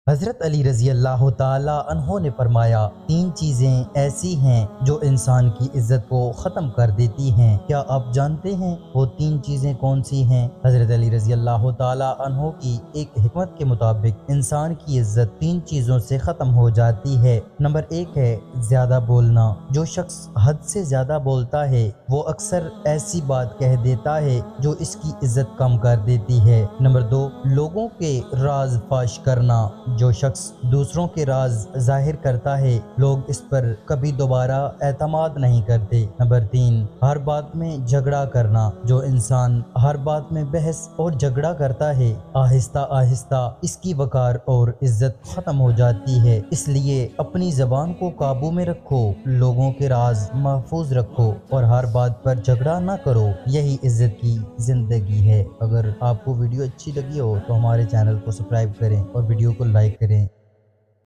حضرت علی رضی اللہ تعالی عنہ نے فرمایا، تین چیزیں ایسی ہیں جو انسان کی عزت کو ختم کر دیتی ہیں۔ کیا آپ جانتے ہیں وہ تین چیزیں کون سی ہیں؟ حضرت علی رضی اللہ تعالی عنہ کی ایک حکمت کے مطابق انسان کی عزت تین چیزوں سے ختم ہو جاتی ہے۔ نمبر 1 ہے زیادہ بولنا۔ جو شخص حد سے زیادہ بولتا ہے وہ اکثر ایسی بات کہہ دیتا ہے جو اس کی عزت کم کر دیتی ہے۔ نمبر 2 لوگوں کے راز فاش کرنا۔ جو شخص دوسروں کے راز ظاہر کرتا ہے لوگ اس پر کبھی دوبارہ اعتماد نہیں کرتے۔ نمبر 3 ہر بات میں جھگڑا کرنا۔ جو انسان ہر بات میں بحث اور جھگڑا کرتا ہے آہستہ آہستہ اس کی وقار اور عزت ختم ہو جاتی ہے۔ اس لیے اپنی زبان کو قابو میں رکھو، لوگوں کے راز محفوظ رکھو اور ہر بات پر جھگڑا نہ کرو۔ یہی عزت کی زندگی ہے۔ اگر آپ کو ویڈیو اچھی لگی ہو تو ہمارے چینل کو سبسکرائب کریں اور ویڈیو کو لائک کریں۔